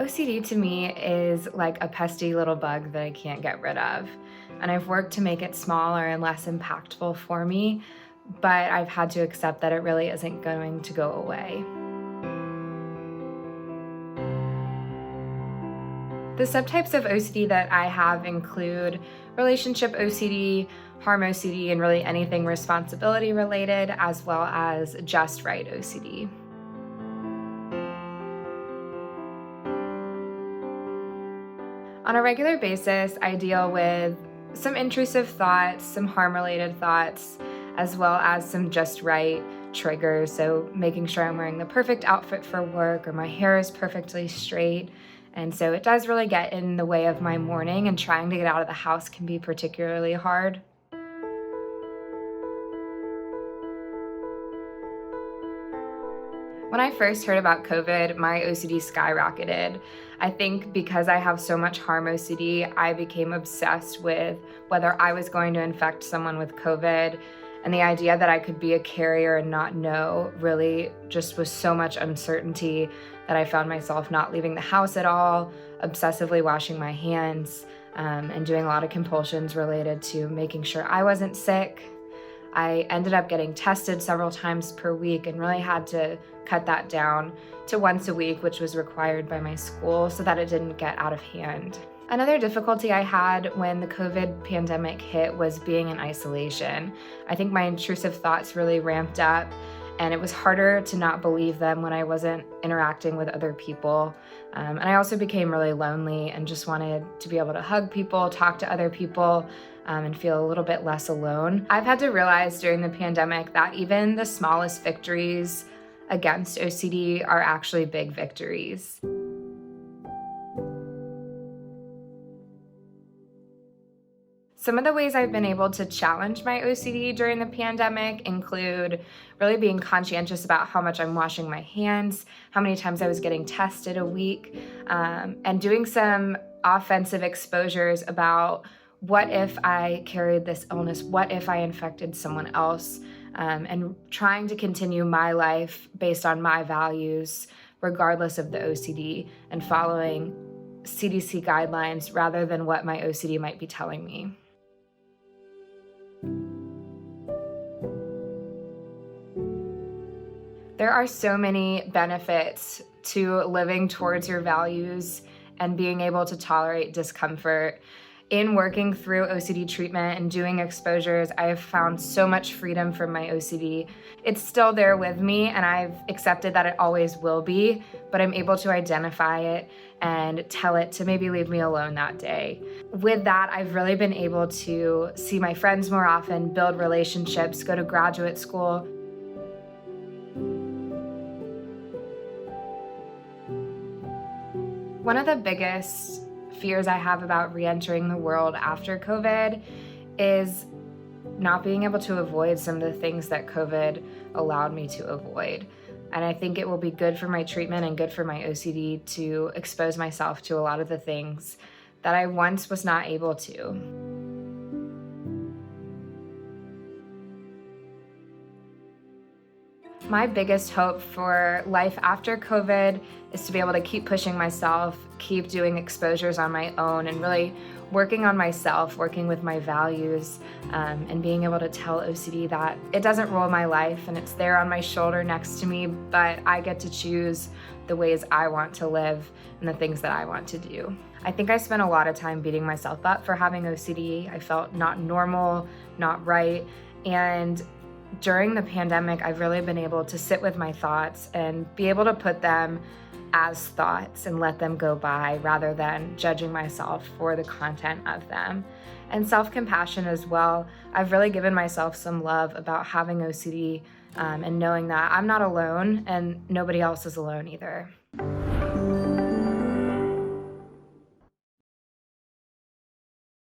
OCD to me is like a pesky little bug that I can't get rid of. And I've worked to make it smaller and less impactful for me, but I've had to accept that it really isn't going to go away. The subtypes of OCD that I have include relationship OCD, harm OCD, and really anything responsibility related, as well as just right OCD. On a regular basis, I deal with some intrusive thoughts, some harm-related thoughts, as well as some just right triggers. So making sure I'm wearing the perfect outfit for work or my hair is perfectly straight. And so it does really get in the way of my morning, and trying to get out of the house can be particularly hard. When I first heard about COVID, my OCD skyrocketed. I think because I have so much harm OCD, I became obsessed with whether I was going to infect someone with COVID, and the idea that I could be a carrier and not know really just was so much uncertainty that I found myself not leaving the house at all, obsessively washing my hands, and doing a lot of compulsions related to making sure I wasn't sick. I ended up getting tested several times per week and really had to cut that down to once a week, which was required by my school so that it didn't get out of hand. Another difficulty I had when the COVID pandemic hit was being in isolation. I think my intrusive thoughts really ramped up, and it was harder to not believe them when I wasn't interacting with other people. And I also became really lonely and just wanted to be able to hug people, talk to other people, and feel a little bit less alone. I've had to realize during the pandemic that even the smallest victories against OCD are actually big victories. Some of the ways I've been able to challenge my OCD during the pandemic include really being conscientious about how much I'm washing my hands, how many times I was getting tested a week, and doing some offensive exposures about what if I carried this illness, what if I infected someone else, and trying to continue my life based on my values, regardless of the OCD, and following CDC guidelines rather than what my OCD might be telling me. There are so many benefits to living towards your values and being able to tolerate discomfort. In working through OCD treatment and doing exposures, I have found so much freedom from my OCD. It's still there with me, and I've accepted that it always will be, but I'm able to identify it and tell it to maybe leave me alone that day. With that, I've really been able to see my friends more often, build relationships, go to graduate school. One of the biggest fears I have about re-entering the world after COVID is not being able to avoid some of the things that COVID allowed me to avoid. And I think it will be good for my treatment and good for my OCD to expose myself to a lot of the things that I once was not able to. My biggest hope for life after COVID is to be able to keep pushing myself, keep doing exposures on my own, and really working on myself, working with my values, and being able to tell OCD that it doesn't rule my life and it's there on my shoulder next to me, but I get to choose the ways I want to live and the things that I want to do. I think I spent a lot of time beating myself up for having OCD. I felt not normal, not right, and during the pandemic, I've really been able to sit with my thoughts and be able to put them as thoughts and let them go by rather than judging myself for the content of them. And self-compassion as well. I've really given myself some love about having OCD and knowing that I'm not alone and nobody else is alone either.